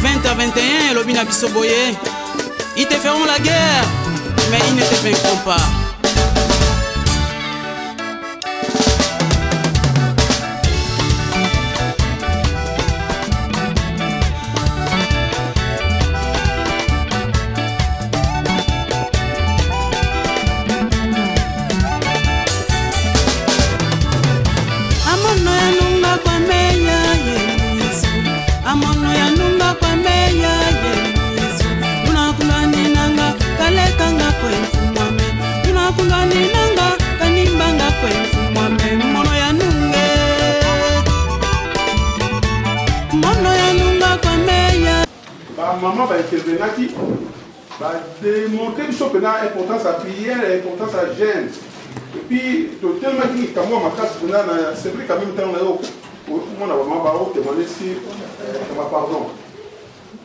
20 à 21, Lobina Bissoboye. Ils te feront la guerre, mais ils ne te vaincront pas. Maman va intervenir qui va démontrer l'importance à prière et l'importance à gêne. Et puis, tellement qu'il y a ma classe, c'est vrai qu'à même temps, on a demandé si pardon.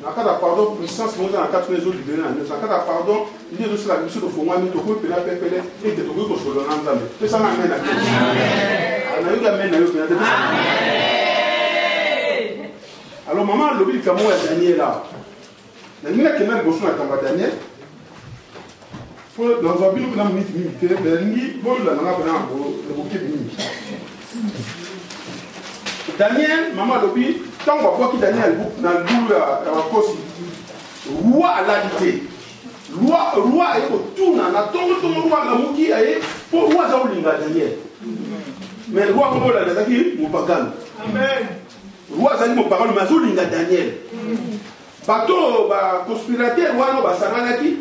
Dans le cas de pardon, puissance, nous avons 4 maisons du Bénin. Dans le cas de pardon, il y a aussi la mission de Fouan, nous avons fait la PPL et de tout le monde. C'est ça, on a alors, maman, le but est Daniel là. Daniel a quelqu'un de Bosson à Daniel. Dans un but, on a mis militaire, mais il y a un bouquet de mini. Daniel, maman, le but, quand on va voir que Daniel dans le bout à Kossi, roi à l'alité. Roi est autour, on a tout roi à la mouki, pour roi à Daniel. Mais le roi, on va la dire, mon pagan. Amen. Roi Zali mon parole mazo linga Daniel. Bateau ba conspirateur roi no ba saranaki.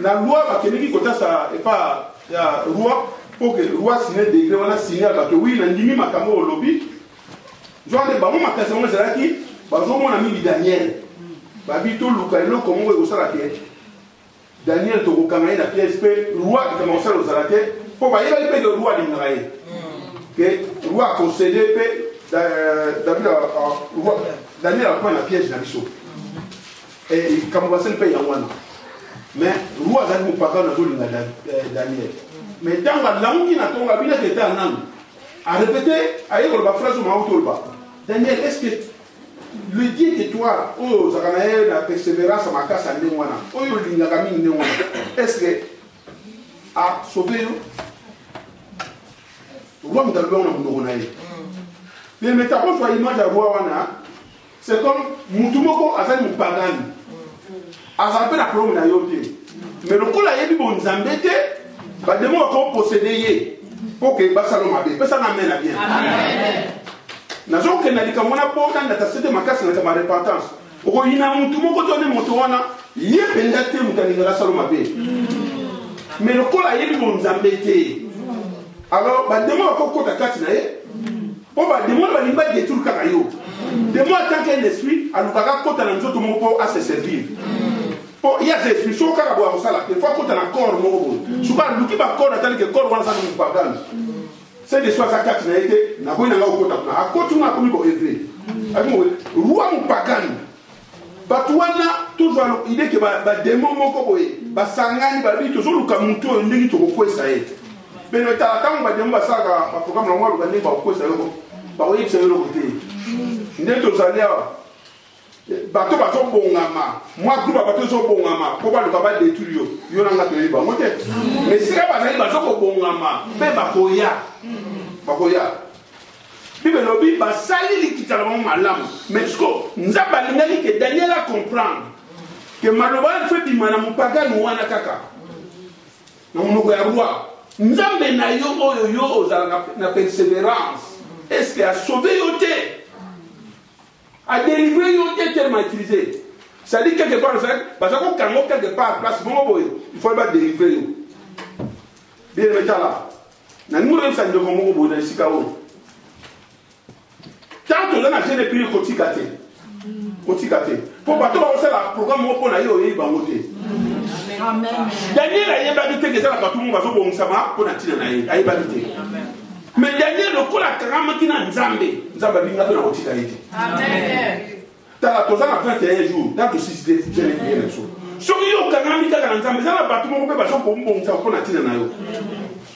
La loi ba keneki kota sa et pas roi pour que roi signe degré wana signer bateau oui na ndimi makambo au lobby. Joa de ba mo makasa mo zalaki ba zo mo na mi Daniel. Ba bito luka elo komo we osala ke. Daniel to kokanga ina PSP roi qui commence à zalake pour ba yeba pe de roi linga ye. Que roi concédé pe Daniel a pris la piège dans l'issue. Et comme on va se le payer en one. Mais le roi a dit mon papa n'a pas Daniel. Mais dans la langue qui n'a pas bien été en langue, à répéter, à y avoir la phrase au Mautolba. Daniel, est-ce que le Dieu de toi, oh, Zakanaël, la persévérance à ma casse à Néwana, oh, il y a un Néwana, est-ce que a sauvé le roi de l'homme les métaphores sur l'image à roi, c'est comme Moutoumoko a fait mon pagan. A fait la promesse à Yoté. Mais le coup là, il y a bon zambété, bah de moi qu'on possédait pour que Bassalom abe. Personne n'amène à bien. N'a jamais qu'un alica mon apport dans la tasse de ma casse dans ma repentance. Au Rina Moutoumoko donne mon toana, il y a pendate Moutanigala Salom abe. Mais le coup là, il y a bon zambété. Alors, bah de moi qu'on compte à Katinae. On va demander à des trucs à yo. De moi, tant qu'un esprit, à l'ouaga, quand on a un autre mot à se servir. Il y a des esprits, si on a boire au salaire, des fois, quand on a un corps, souvent, l'outil va corps, attendre que corps, on va s'en faire. C'est des soins à quatre, n'a été, n'a pas eu un autre côté. À côté, on a commis pour élever. Roi ou pagan. Batouana, toujours l'idée que des moments comme ça, Sangani, Babi, toujours le Kamuto, on dit que tu ça est. Mais le temps où on va dire que ça, programme, on va dire que ça bah oui, c'est le côté. N'est aux années, bateau bon gama. Moi, groupe bateau sont bon gama. Pourquoi le papa détruit yo? Yo n'a pas tenu bon. Mais si la bataille bateau bon gama, mais bakoya, bakoya. Bible lobby ba sali likitalement malam. Mais ce que nous avons balingali que Daniel a comprendre que Maloba fait du mana mupaga nous wana kaka. Non nous goya roi. Nous avons na yo yo na persévérance. Est-ce qu'il a sauvé Yoté? A délivré Yoté tellement utilisé. Ça dit quelque part, parce qu'on calme quelque part, place bon, il faut pas délivrer. Bien, mais là, nous avons fait de mon mot dans Chicago. Tant que l'on a fait des pays Kotikate. Pour pas tout le programme pour la yo et Bangoté. Daniel a yébalité que ça va tout le monde va se bon sama pour la tire à yébalité. Mais Daniel, le coup la carame qui n'a Nzambé, Nzambé n'a pas la route d'Haïti. Amen. T'as la cosa à 21 jours, dans le 6 d j'ai les bien les choses. Sur yo carame qui n'a Nzambé, ça va tout le monde peut pas pour bon ça pour la tire na yo.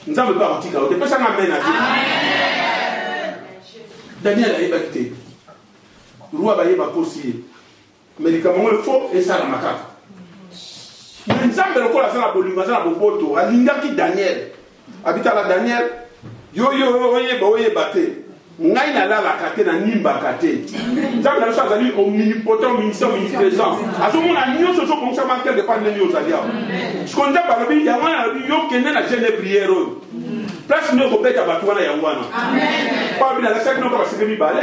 Nzambé pas route d'Haïti, pas ça m'amène à dire. Daniel a yébalité. Le roi va yéba possible. médicament il faut et ça la makaka mais nzambe lokola ça la bolinga ça la boboto alingaki Daniel habita la Daniel yo oye bate ngai na la kate na nimba kate nzambe na so azali omnipotent omniscient omniprésent azomona nyonso so comme ça manquer de pas neni ozali awa siko nzambe alobi yango alobi yo kende na jeune prière oyo place ne kobeta bato wana yango wana pa bina la sakino ko basike mibale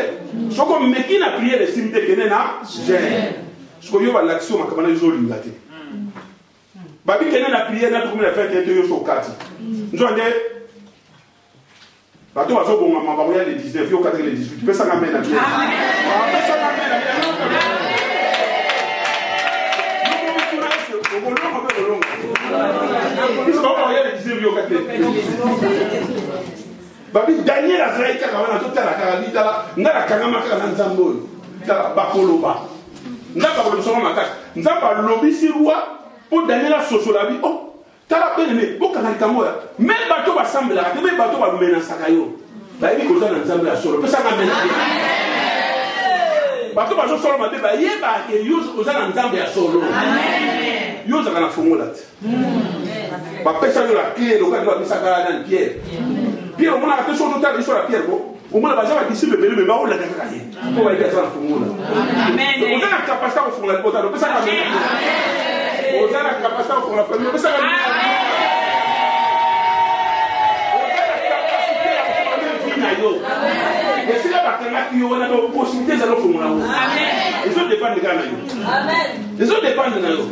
soko meki na prière esimbi te kende na jeune siko yo balakisi makambo na ezolinga te babi kende na prière na tokomi na fete te yo so kati nzonde bato bazobonga mabango ya le 19 yo kati le 18 pesa nga mena bien pesa nga mena bien babi Daniel azali kaka wana totala kaka litala ngala kangama kaka na nzambe oyo tala bakoloba ndaka kolobisonga makasi nzambe alobisi roi mpo Daniel asosola bi oh tala beneme bokanga likambo oyo me bato basambelaka te me bato bamenasaka yo bayebi koza na nzambe ya solo pesanga mena bato bazosolo mabe bayebake yo oza na nzambe ya solo yo ozaka na fongola te bapesa yo la clé lokati babisaka na Pierre Pierre omonaka te soki otala liso ya Pierre ko omona baza badisiple ebele me baolaka kaka ye mpo bayebi aza na fongola oza na kapasité kofongola libota opesaka oza na kapasité kofongola famille opesaka esika bakangaki yo wana possibilité ezali ofongola ngo ezodépendre kaka na yo ezodépendre na yo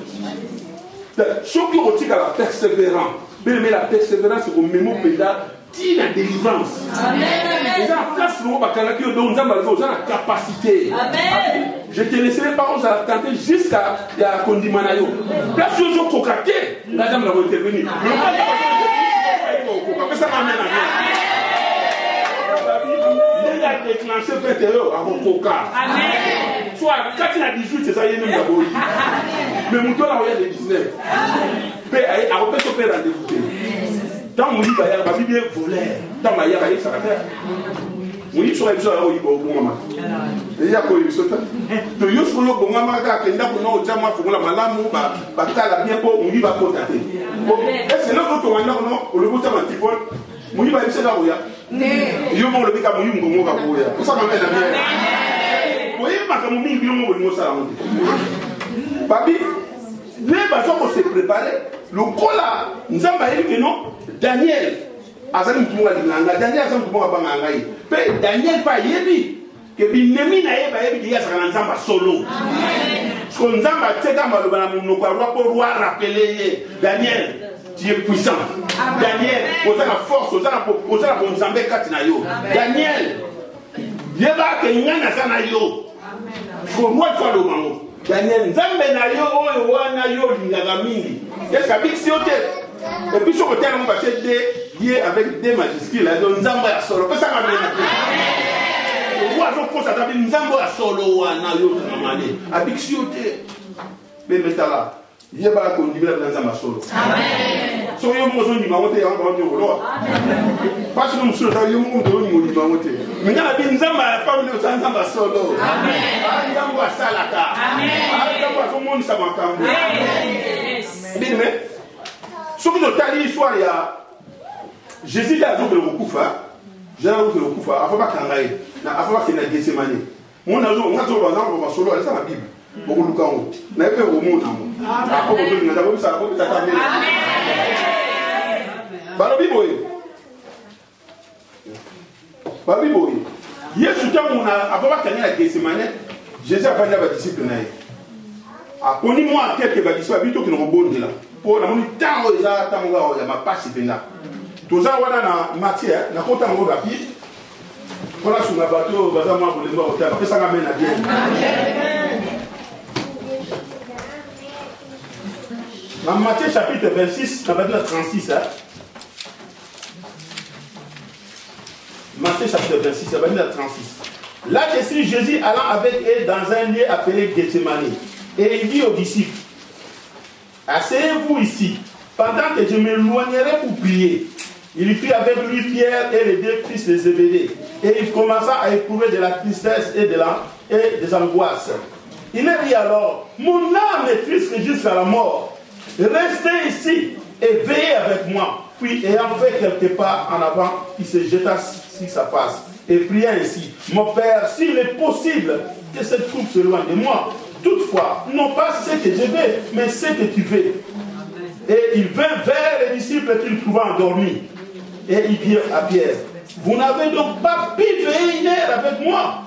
soki otikala persévérant mais la persévérance komema mpenza ti na délivrance eza na place moko bakangaki yo donc nzambe alizo oza na capacité je te laisserai pas ozala tenter jusqu'à ya kondima na yo place yo ozokoka te nga nzambe na kointervenir pesaka mena ndenge adéclenché fete oyo akokoka soit kati na 18 eza ye nini ya boyi mais moto wana oya le 19 mpe akopesa mpe rendez-vous te ntango moyibi ayaka babibi ye voleur ntango ayaka ayebisaka te moyibi soka biso aya oyiba obongama eya koyebiso te to yo sikoyo obongama kaka ndako na otya mwa fongola malamu batala bien mpo moyibi akota te ese nokotonga ndako no olobi otya matipone moyibi ayebisaka koya yo mo olobi ka moyibi ngongo kakoya osaka mpena bien oyebi makambo mingi bino mo bolingo osala ngo te babi ne baza kose prépare lokola nzambe ayebi keno Daniel azali mutu moko alinganga Daniel aza mutu moko abanga ngai mpe Daniel mpe ayebi ke binemi na ye bayebi ke ye azalaka na nzambe solo siko nzambe atieka maloba na monoko ya roi mpo roi rappele ye Daniel tu es puissant Daniel oza na force oza na bonzambe kati na yo Daniel yeba ke ngai naza na yo siko roi fo aloba ngo Daniel nzambe na yo oyo wana yo olingaka mingi est-ce abikisi yo te et puis sur le terme on va faire lié avec des majuscules donc nzambe ya solo pesa ka mena te wa zo kosa tabi nzambe ya solo wana yo mamane abikisi yo te be metala yeba ko ndibela nzambe ya solo amen so yo mo zo ni mawote ya ba ndio lo parce que musulo ta yo mo ndo ni mawote ngana bi nzambe ya family o nzambe ya solo amen nzambe ya salaka amen nzambe ya komoni sa makambo amen bien mais soki totali histoire ya Jésus ya azokele kokufa Jésus azokele kokufa afa bakanga ye afa bakende na Getsemane mona ngazoba nango basolo alesa na Bible bokoluka ngo na yepe komona ngo ako bozolinga ndako bisala ko bitata mbele babi boye Yesu tango na afa bakende na Getsemane Jésus afanya ba disciple na ye aponi moi tete ba disciple bito kino kobondela pour la monnaie tant aux arts tant aux ya ma passe pena tous ça wana na matière na kota ngo bapi pour la sur la bateau baza moi bolengo hôtel parce que ça amène à bien dans Matthieu chapitre 26 chapitre 36 hein Matthieu chapitre 26 chapitre 36 là Jésus allant avec eux dans un lieu appelé Gethsemane et il dit aux disciples asseyez-vous ici, pendant que je m'éloignerai pour prier. Il prit avec lui Pierre et les deux fils de Zébédée. Et il commença à éprouver de la tristesse et des angoisses. Il est dit alors, mon âme est triste jusqu'à la mort. Restez ici et veillez avec moi. Puis, ayant fait quelques pas en avant, il se jeta sur sa face et pria ainsi: mon Père, s'il est possible que cette coupe s'éloigne de moi, toutefois, non pas ce que je veux, mais ce que tu veux. Et il vint vers les disciples qu'il trouva endormis. Et il dit à Pierre: vous n'avez donc pas pu veiller une heure avec moi?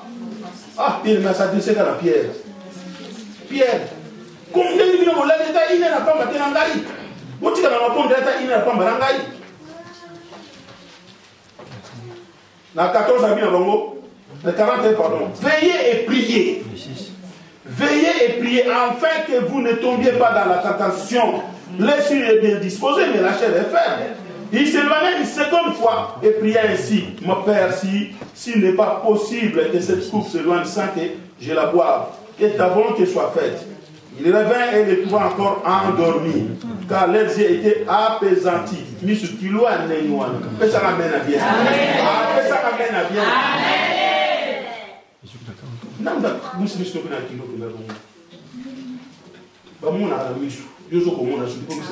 Ah, il m'a s'adressé à la Pierre. Pierre, combien de minutes vous l'avez dit? Il n'a pas maté en gaï. Vous dites que la réponse d'État, il n'a pas maté en gaï. La 14 a mis en bongo. Le 41, pardon. Veillez et priez. Veillez et priez afin que vous ne tombiez pas dans la tentation. L'esprit est bien disposé, mais la chair est ferme. Il s'éloignait une seconde fois et priait ainsi: mon Père, s'il n'est pas possible que cette coupe s'éloigne sans que je la boive, que ta volonté soit faite. Il revint et les trouva encore endormis, car leurs yeux étaient apaisantis. Mais ce qui loin n'est loin. Ça m'amène à bien. Ça m'amène à bien. Non, nous sommes sur le kilo que nous avons. Je suis comme on a su comme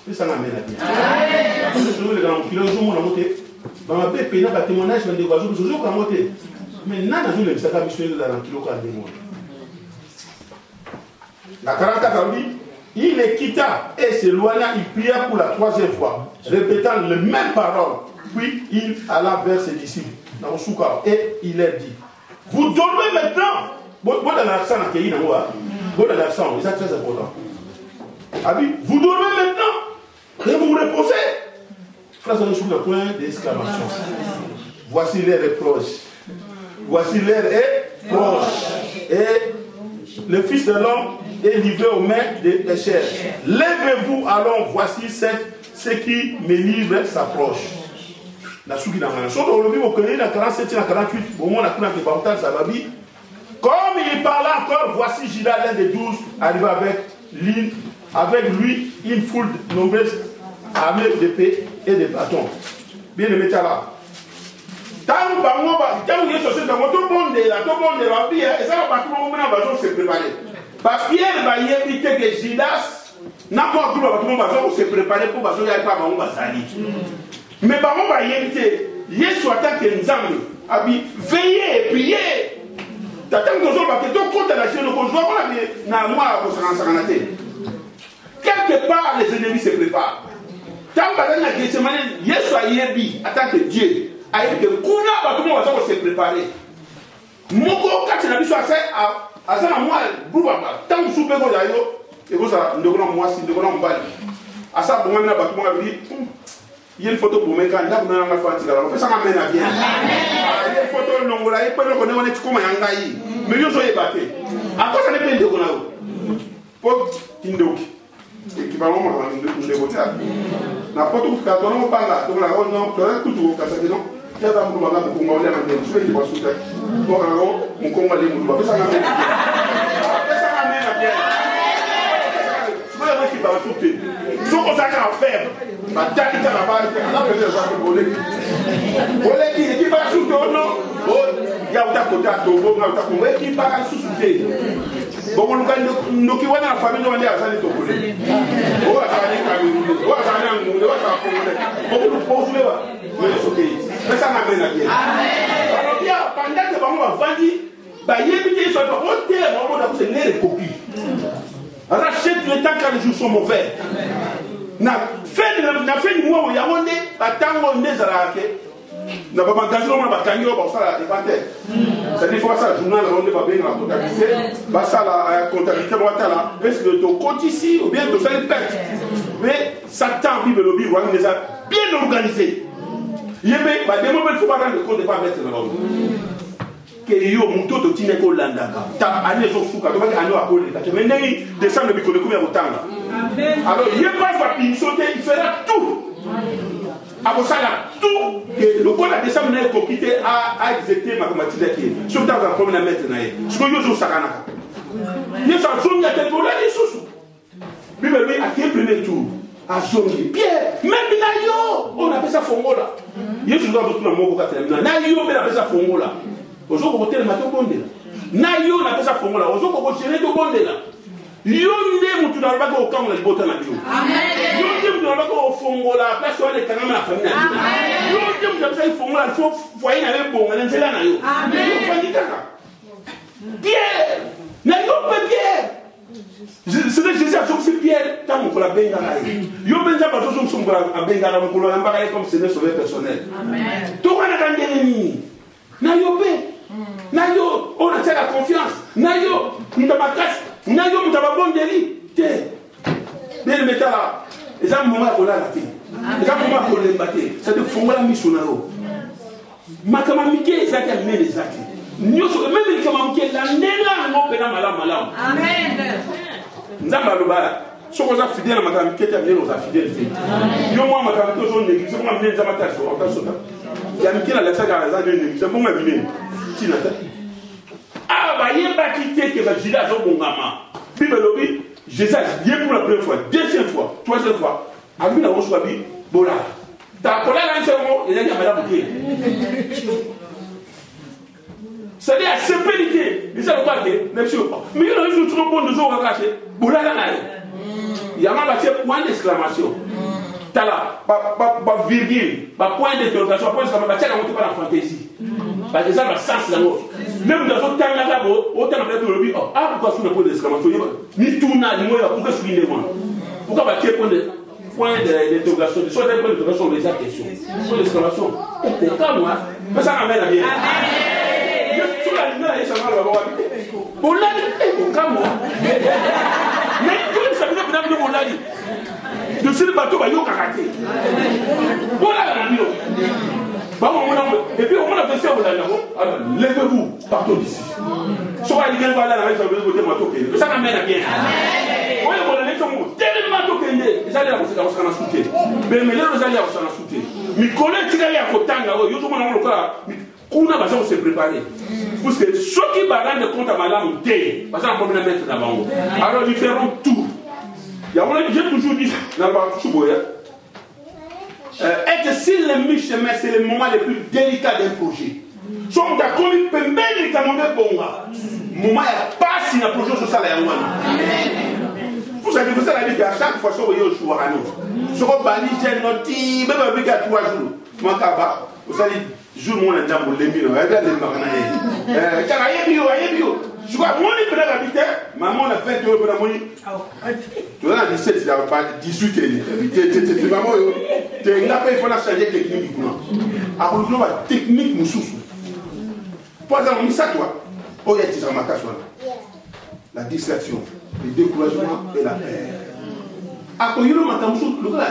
c'est ça m'amène à bien. Je suis le grand kilo, je m'en monté. Dans ma paix, pénal, à témoignage, je me dévoile, je suis comme monté. Mais non, je ne sais pas si je suis dans un kilo quand même. La 44 dit: il les quitta et s'éloigna, il pria pour la troisième fois, répétant les mêmes paroles. Puis il alla vers ses disciples dans le soukar et il leur dit: vous dormez maintenant. Bon, dans l'accent, bon, dans l'accent, c'est très important. Vous dormez maintenant et vous vous reposez. Frère, nous sommes au point d'exclamation. Voici l'heure est proche. Voici l'heure est proche. Et le Fils de l'homme est livré aux mains des pécheurs. Lèvez-vous, allons, voici ce qui me livre s'approche. La souki dans la nation, on connaît la 47 et la 48, au moment où on a pris ça va bien. Comme il parlait encore, voici Judas, l'un des 12, arriva avec lui une foule nombreuse armée d'épées et de bâtons. Bien aimé, là. Tant que les sociétés, tout le monde est là, tout le monde est là, et ça va pas tout le monde va se préparer. Parce que Pierre va y éviter que Judas n'a pas tout le monde va se préparer pour que les gens pas salir. Mais on va y éviter, Yesu attaque les gens, veillez et priez. T'attends que les gens vont compte la chaîne, quelque part, les ennemis se préparent. Tant que Yesu a yébi, attaque Dieu. Aïe que kuna tout le monde va se préparer. Moko quand tu as vu ça à ça moi boubaba tant que soupe ko yayo et vous ça ndokona moi si ndokona mbali à ça bon na ba ko dit il y a une photo pour mes candidats pour na fa tika la ça m'amène à bien. Il y a une photo longola et peut le connaître on est comme yangai mais yo so yebate à quoi ça ne peut ndokona pour tindoki équivalent à ndokona na poto ka to no panga to la non to la kutu ka sa non ya da mu ba ko ngole na ndem so yi ba su ta ko ka ro mu ko ngale mu ba ça na me ça na me na bien so ya ki ba su te so ko sa ka faire ba ta ki ta ba la pe de ça ko bolé ki ba su to no o ya uta ko ta to bo na uta ko ki ba su su te bon on ndoki wana famille no ndia asali to bolé o asali ka mi o asali ngu o asali ko bolé bon ko su le ba mais c'est ça m'amène à bien. Alors, il y a pendant que on va vendre, il y a des gens qui ont des copies. Rachète le temps quand les jours sont mauvais. Na fait du mois où il y a un des attends on des arraqués. Na pas magasin on va gagner au ça la défense. C'est des fois ça le journal on va bien la comptabilité. Bah ça la comptabilité on va là parce que ton compte ici ou bien de faire une perte. Mais Satan vive le bureau on les a bien organisés. Il y a des moments où il faut pas rendre compte de ne pas mettre dans l'ordre. Que yo muto to tine ko landaka. Ta année zo suka to ba année a ko leka. Mais ndeni décembre bi ko le combien otanga. Alors il pas va pinsoter, il fera tout. Abosala tout que le code décembre n'est ko quitter à exécuter mathématique qui. Sur dans un premier mettre na ye. Ce que yo zo sakana. Yo sa zone ya tel problème isusu. Bible lui a quel premier tour. À Zongi. Pierre, même Nayo, on appelle ça Fongola. Il y a toujours d'autres mots qui ont na Nayo, mais on appelle ça Fongola. Aujourd'hui, on va le matin au bon. na yo na pesa fongola ozo ko gérer to bondela yo nde mutu na bako okanga libota na yo amen yo nde mutu na bako fongola place wale kangama na famille amen yo nde mutu na pesa fongola fo foyer na le bonga nzela na yo amen yo fanyikaka Pierre na yo pe Pierre c'est Jésus a sauvé Pierre tant mon la bengala yo benza ba so so a bengala mon la mbaka comme c'est ne sauver personnel amen to wana kangeni na yo pe na yo on a la confiance na yo ndamakas na yo mutababondeli te bien metala eza moment ko la te eza moment ko le bater c'est de fongola misuna yo makama mike ezaki amene ezaki nyoso même kama mike la ndenga ngo pena malam amen nzamba lobala soko za fidèle na makama mike ta bien za fidèle fait yo moi makama to zo néglige ko mame nzamba ta so ta sota ya mike la laxa ga za néglige bon ma bine tinata ah ba yeba kité que ba jila zo bongama bible lobi Jésus y est pour la première fois deuxième fois troisième fois amina on soit bi bola ta kola la nsewo il y a madame qui c'est la sécurité ils savent pas que monsieur mais il a juste trop bon de zo caché bola la il y a ma point d'exclamation tala ba virgule ba point d'interrogation point d'exclamation ba tchaka monter pas la fantaisie parce que ça va sens la mot même dans ce temps là autant avec le lobby ah pourquoi sur le point d'exclamation ni tout n'a ni moi pourquoi souligner moi pourquoi ba point d'interrogation soit des points d'interrogation les questions point d'exclamation et comme moi ça ramène à bien amen sur la ligne et ça va voir bon là comme moi mais tout ça veut dire bon là de ce bateau ba yo karaté voilà la bio et puis on a fait ça levez-vous partons d'ici soit il vient voir la raison de côté bateau que ça m'amène à bien amen oui on a laissé mon tellement bateau que ils allaient la conséquence on a sauté mais les gens allaient on a sauté mais collègue qui allait à kotanga yo tout le monde on kuna basa on se préparer parce que ceux qui va rendre compte à madame té parce que problème mettre d'abord alors ils feront tout j'ai toujours dit dans le Chouboya, être sur le mi-chemin, c'est le moment le plus délicat d'un projet. Si on a connu Pembele, quand on est bon, le moment est pas si un projet sur ça, vous savez, vous allez dire à chaque fois, vous avez choix à nous. Si on balise, j'ai noté, même avec 3 jours, vous allez jour mon endroit les mille regarde les maranaïs bio je crois mon livre d'habiter maman a fait tu peux moni tu as 17 il a pas 18 tu maman tu n'as pas il faut la changer technique non à vous la technique nous souffle pas dans ça toi oh il y a des amakash la distraction le découragement et la peur à quoi il le matin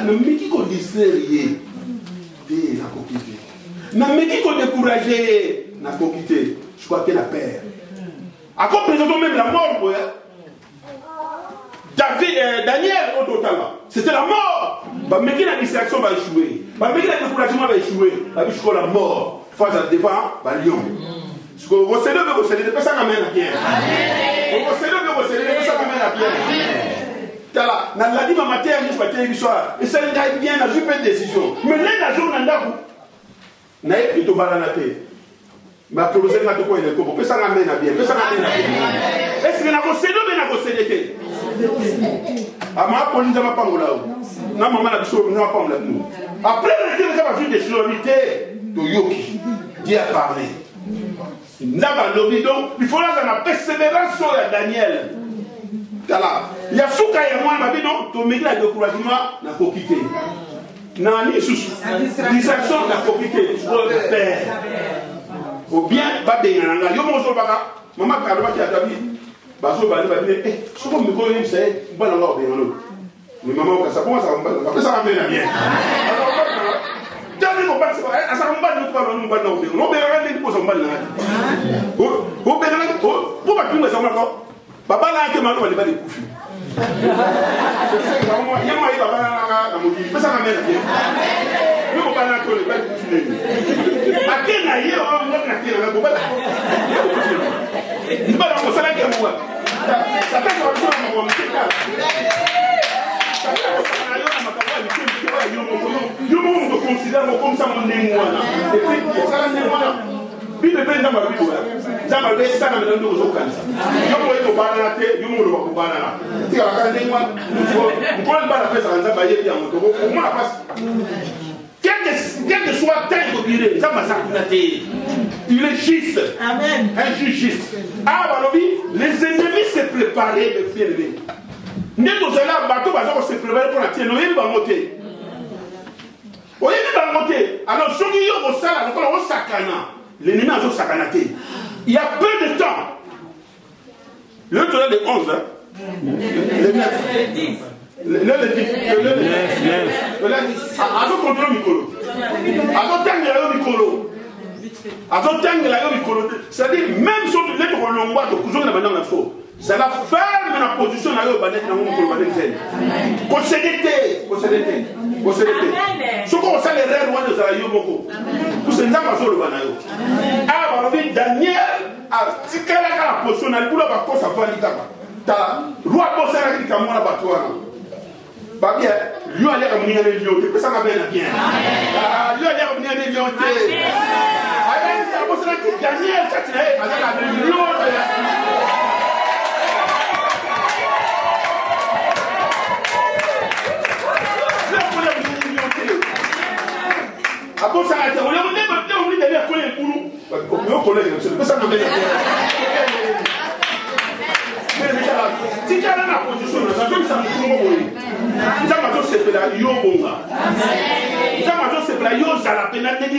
le miki ko distraire de la coquille na meki ko décourager na ko quitter je crois que la peur à quoi présentons même la mort pour Daniel au total c'était la mort ba meki la distraction va échouer ba meki la découragement va échouer ba jusqu'à la mort face à devant ba lion ce que vous savez pas ça amène à bien amen vous savez pas ça amène à bien tala na la dima matin juste matin et soir et ça n'a bien na juste une décision mais là la journée ndaku na epito balana te ma projet na to ko ile ko pesa ngamena bien est-ce que na ko sedo be na ko sedete ama polinza mapangola na mama na biso na mapangola nous après le temps que va faire des choses to yoki Dieu a parlé ndaba lobi donc il faut là la persévérance sur Daniel tala ya fuka ya moi mabi non to mégla de couragement na ko quitter Nani sous distraction la compliquée le père ou bien pas de nganga yo mo so baka mama ka ba ki atabi ba so ba ni ba ni so ko mi ko ni se ba na lo be ngalo mi mama ka sa ko sa ba ça va bien bien alors jamais ko ba sa asa ko ba ni ko ba no ba no be no be ga ni ko so ba na o be na o ba ki sa ma ko baba na ke ma no ba ni ba de kufi yama yi baba na mudi pesa na mena bien yo baba na ko le ba kufi ni akena ye o ngo na kina na baba ni ba na ko sala ke mo ça fait ko so mo mtika ça fait ko na yo na makawa ni ke yo mo considère comme ça mon némoana et puis ça la némoana bi de ben na ma bi nzambe abesaka mena nde ozokanisa yo moyi kobanana te yo moloba kobanana tikaka ndenge wana mokolo libala apesaka nzambe ayebi yango toko omona pasi quel que soit tel obire nzambe aza kuna te il est juste un juge juste ah balobi les ennemis se préparaient de bien-aimés nde tozala bato baza ko se préparer pour la tienne oyebi bango te oyebi bango te alors soki yo kosala lokola osakana l'ennemi azosakana te il y a peu de temps le tournoi de 11 hein? Le 9 le 10 azokontrola mikolo azotangela yo mikolo c'est-à-dire même soki lete kolongwa tokuzongela bandanga na fo zala ferme na position na yo bandeki nango mokolo bandeki zeli kosede te soki osala erreur wana ozala yo moko puse nzambe azoloba na yo awa balobi daniel atikalaka na position na libula bakosa vandi kaka ta roi bosalaki likambo na bato wana babia yo aliaka moningana lion te pesaka bena bien yo aliaka moningana lion te abosalaki daniel kati na ye azaka lion te abosaka te oyo nde oni dali akola ekulu okola pesaka bena tikala na position na zazobisa mokungo boye nzambe azosepela yo bonga nzambe azosepela yo ozala pena ndenge